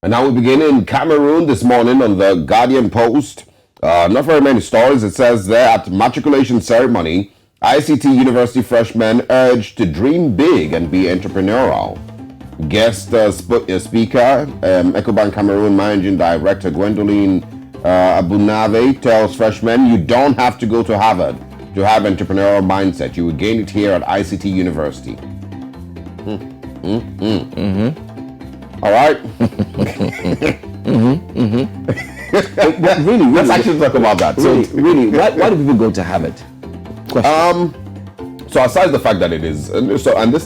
And now we begin in Cameroon this morning on the Guardian Post. Not very many stories. It says there at matriculation ceremony, ICT University freshmen urged to dream big and be entrepreneurial. Guest speaker, EcoBank Cameroon Managing Director Gwendoline Abunave tells freshmen you don't have to go to Harvard to have entrepreneurial mindset. You will gain it here at ICT University. All right. But really, let's actually talk about that. Really, why do people go to Harvard? So aside the fact that it is,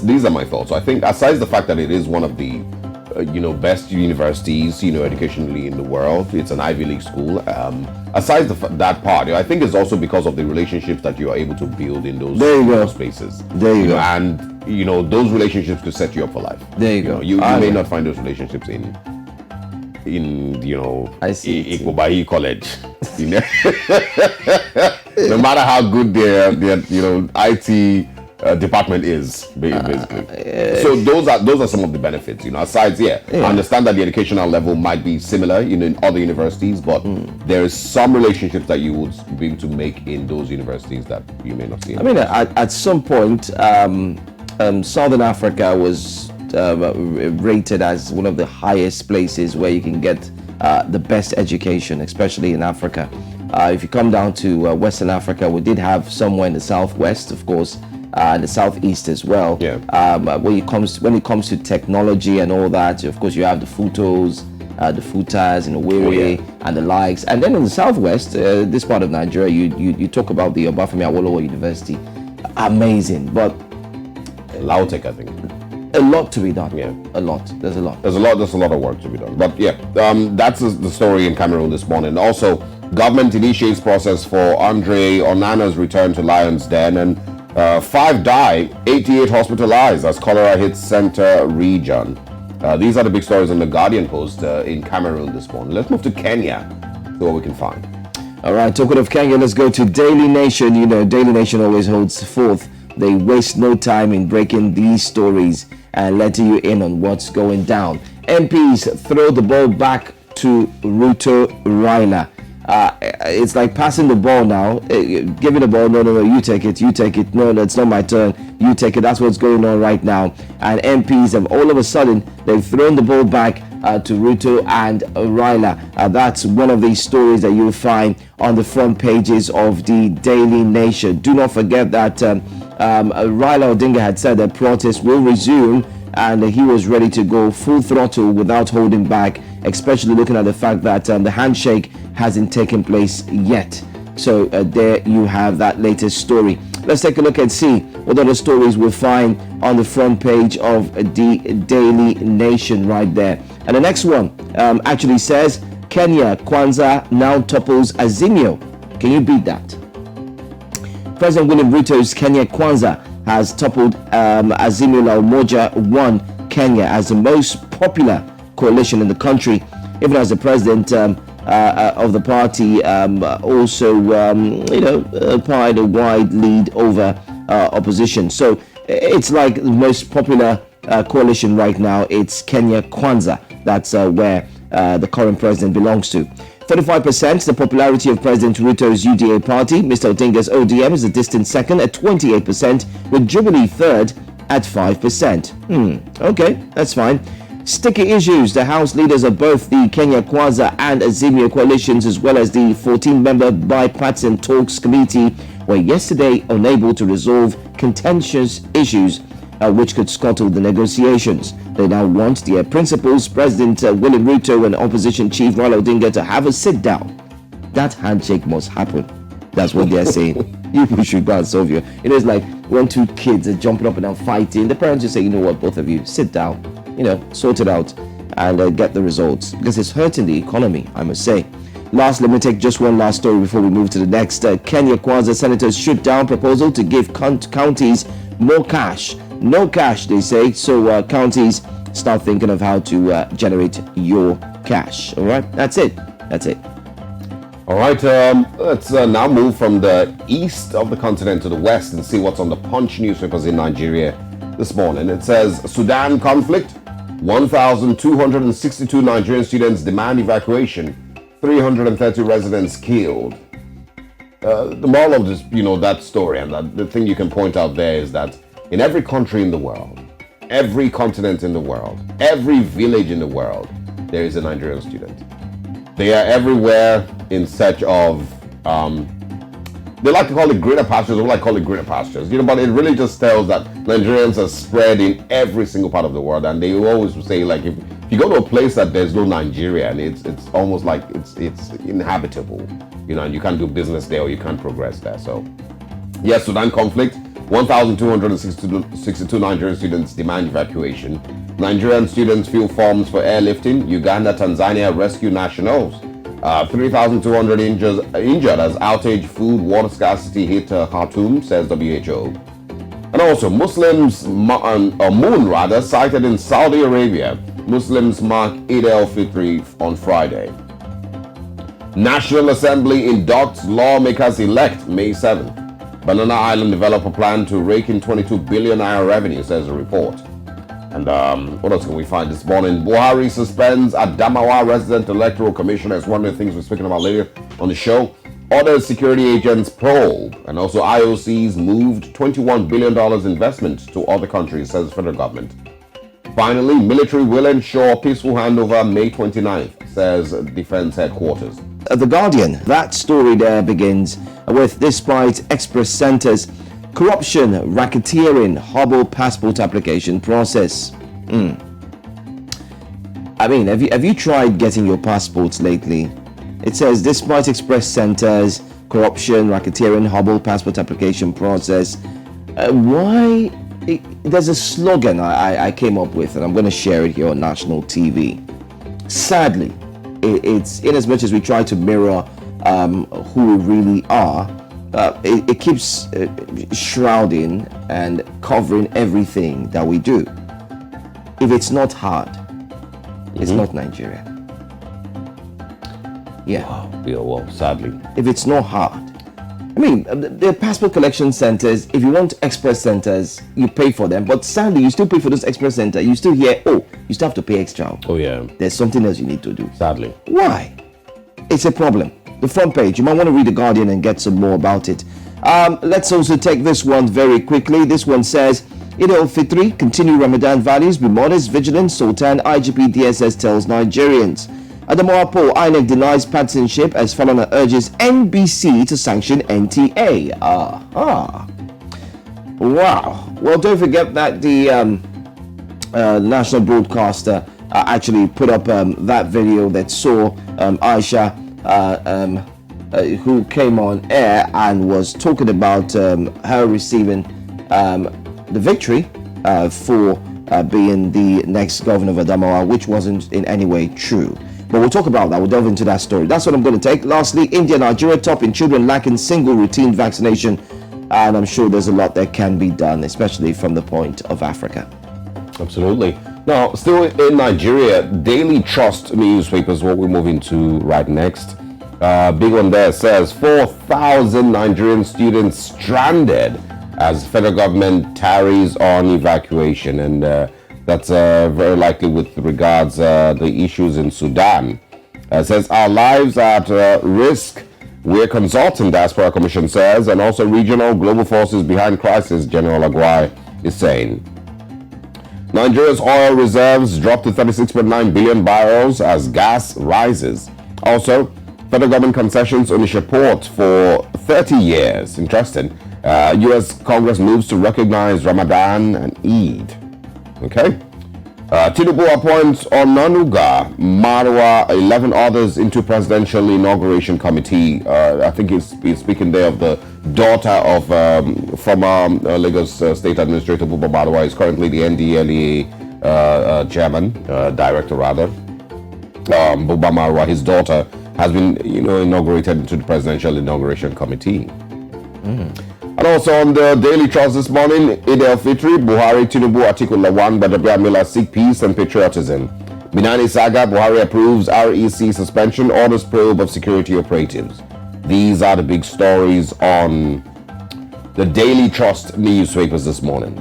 these are my thoughts. So I think aside the fact that it is one of the best universities, educationally in the world, it's an Ivy League school. Aside that part, I think it's also because of the relationships that you are able to build in those spaces. There you go. And those relationships could set you up for life. There you go. You may not find those relationships in Ikobayi College. No matter how good their IT department is, basically. So those are some of the benefits. Aside, I understand that the educational level might be similar in other universities, but there is some relationships that you would be able to make in those universities that you may not see. I mean, at some point, Southern Africa was rated as one of the highest places where you can get the best education, especially in Africa. If you come down to Western Africa, we did have somewhere in the southwest, of course, and the southeast as well. Yeah. When it comes to technology and all that, of course, you have the Futos, the Futas, Owerri, and the likes. And then in the southwest, this part of Nigeria, you talk about the Obafemi Awolowo University, amazing, but Lautech, I think. A lot to be done. Yeah, a lot. There's a lot. There's a lot of work to be done. But that's the story in Cameroon this morning. Also, government initiates process for Andre Onana's return to Lion's Den, and 5 die, 88 hospitalized as cholera hits center region. These are the big stories on the Guardian Post in Cameroon this morning. Let's move to Kenya, see what we can find. All right, talking of Kenya, let's go to Daily Nation. Daily Nation always holds forth. They waste no time in breaking these stories and letting you in on what's going down. MPs throw the ball back to Ruto Raila. It's like passing the ball now, giving the ball, no, you take it, no, it's not my turn, you take it. That's what's going on right now. And MPs have all of a sudden, they've thrown the ball back to Ruto and Raila. That's one of these stories that you'll find on the front pages of the Daily Nation. Do not forget that Raila Odinga had said that protests will resume, and he was ready to go full throttle without holding back, especially looking at the fact that the handshake hasn't taken place yet. So there you have that latest story. Let's take a look and see what other stories we'll find on the front page of the Daily Nation right there. And the next one actually says, Kenya Kwanzaa now topples Azimio. Can you beat that? President William Ruto's Kenya Kwanzaa has toppled Azimio la Umoja One Kenya as the most popular coalition in the country, even as the president of the party also applied a wide lead over opposition. So it's like the most popular coalition right now. It's Kenya Kwanzaa. That's where the current president belongs to. 35%, the popularity of President Ruto's UDA party. Mr. Odinga's ODM is a distant second at 28%, with Jubilee third at 5%. Okay, that's fine. Sticky issues. The House leaders of both the Kenya Kwanzaa and Azimio coalitions, as well as the 14-member bipartisan talks committee, were yesterday unable to resolve contentious issues which could scuttle the negotiations. They now want their principals, President William Ruto and Opposition Chief Raila Odinga, to have a sit-down. That handshake must happen. That's what they're saying. You should go and solve your... It's like when 2 kids are jumping up and down fighting. The parents just say, you know what, both of you, sit down, sort it out and get the results. Because it's hurting the economy, I must say. Last, let me take just one last story before we move to the next. Kenya Kwanzaa senators shoot down proposal to give counties more cash. No cash, they say, so counties start thinking of how to generate your cash. All right, that's it. All right, let's now move from the east of the continent to the west and see what's on the Punch newspapers in Nigeria this morning. It says Sudan conflict 1,262 Nigerian students demand evacuation. 330 residents killed. The moral of this, that story, and the thing you can point out there is that in every country in the world, every continent in the world, every village in the world, there is a Nigerian student. They are everywhere in search of, they like to call it greener pastures, we like to call it greener pastures, but it really just tells that Nigerians are spread in every single part of the world, and they always say, like, if you go to a place that there's no Nigerian, it's almost like it's inhabitable, and you can't do business there or you can't progress there. So, yes, Sudan conflict, 1,262 Nigerian students demand evacuation. Nigerian students fill forms for airlifting. Uganda, Tanzania rescue nationals. 3,200 injured as outage food water scarcity hit Khartoum, says WHO. And also, moon sighted in Saudi Arabia. Muslims mark Eid al-Fitr on Friday. National Assembly inducts lawmakers-elect May 7th. Banana Island developer plan to rake in 22 billion naira revenue, says a report. And what else can we find this morning? Buhari suspends Adamawa resident electoral commissioner. It's one of the things we're speaking about later on the show. Other security agents probe. And also IOCs moved $21 billion investment to other countries, says the federal government. Finally, military will ensure peaceful handover May 29th, says Defense Headquarters. The Guardian, that story there begins with, despite express centers, corruption, racketeering, hobble passport application process. I mean, have you tried getting your passports lately? It says, despite express centers, corruption, racketeering, hobble passport application process. Why? There's a slogan I came up with, and I'm going to share it here on national TV. Sadly, it's in as much as we try to mirror who we really are, it keeps shrouding and covering everything that we do. If it's not hard, it's not Nigeria. Yeah. Wow. Yeah, well, sadly. If it's not hard. I mean, the passport collection centers, if you want express centers, you pay for them. But sadly, you still pay for those express centers. You still hear, you still have to pay extra. Oh, yeah. There's something else you need to do. Sadly. Why? It's a problem. The front page, you might want to read The Guardian and get some more about it. Let's also take this one very quickly. This one says, Eid al-Fitr, continue Ramadan values, be modest, vigilant, Sultan, IGP DSS tells Nigerians. Adamawa poll, INEC denies partisanship as Falana urges NBC to sanction NTA. Wow. Well, don't forget that the national broadcaster actually put up that video that saw Aisha, who came on air and was talking about her receiving the victory for being the next governor of Adamawa, which wasn't in any way true. But we'll talk about that. We'll delve into that story. That's what I'm going to take. Lastly, India, Nigeria top in children lacking single routine vaccination. And I'm sure there's a lot that can be done, especially from the point of Africa. Absolutely. Now, still in Nigeria, Daily Trust newspapers, what we're moving to right next. Big one there says 4,000 Nigerian students stranded as federal government tarries on evacuation. And that's very likely with regards the issues in Sudan. It says our lives are at risk. We're consulting, Diaspora Commission says, and also regional global forces behind crisis, General Aguai is saying. Nigeria's oil reserves drop to 36.9 billion barrels as gas rises. Also, federal government concessions Onisha Port for 30 years. Interesting. U.S. Congress moves to recognize Ramadan and Eid. Okay. Tinubu appoints Onanuga, Marwa, 11 others into presidential inauguration committee. I think he's speaking there of the daughter of former Lagos State Administrator Buba Marwa. Is currently the NDLEA chairman, director rather. Buba Marwa, his daughter, has been inaugurated into the presidential inauguration committee. And also on the Daily Trust this morning, Eid al-Fitr, Buhari, Tinubu, Atiku Lawan, Badabia Mila seek peace and patriotism. Binani Saga, Buhari approves REC suspension, orders probe of security operatives. These are the big stories on the Daily Trust newspapers this morning.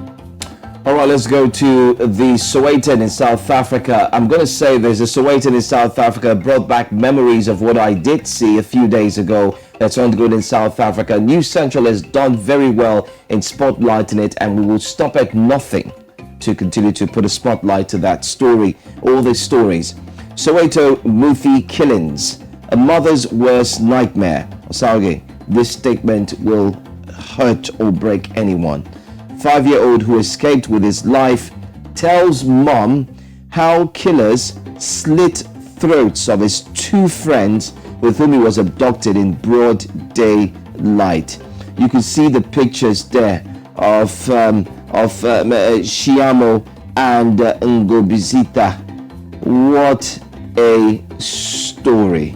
All right, let's go to the Sowetan in South Africa. I'm going to say there's a Sowetan in South Africa brought back memories of what I did see a few days ago that's on good in South Africa. News Central has done very well in spotlighting it, and we will stop at nothing to continue to put a spotlight to that story, all these stories. Soweto Muthi killings, a mother's worst nightmare. Osage, this statement will hurt or break anyone. 5-year-old who escaped with his life tells mom how killers slit throats of his 2 friends with whom he was abducted in broad daylight. You can see the pictures there of Shiamo and Ngobizita. What a story.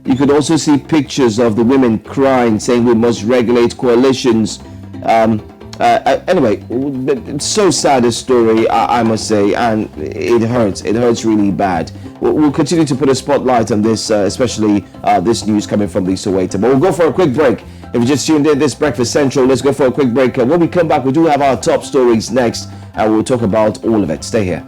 You could also see pictures of the women crying, saying we must regulate coalitions. Anyway, it's so sad a story, I must say, and it hurts really bad. We'll continue to put a spotlight on this, especially this news coming from the Soweto. But we'll go for a quick break. If you just tuned in, this Breakfast Central, let's go for a quick break. When we come back, we do have our top stories next, and we'll talk about all of it. Stay here.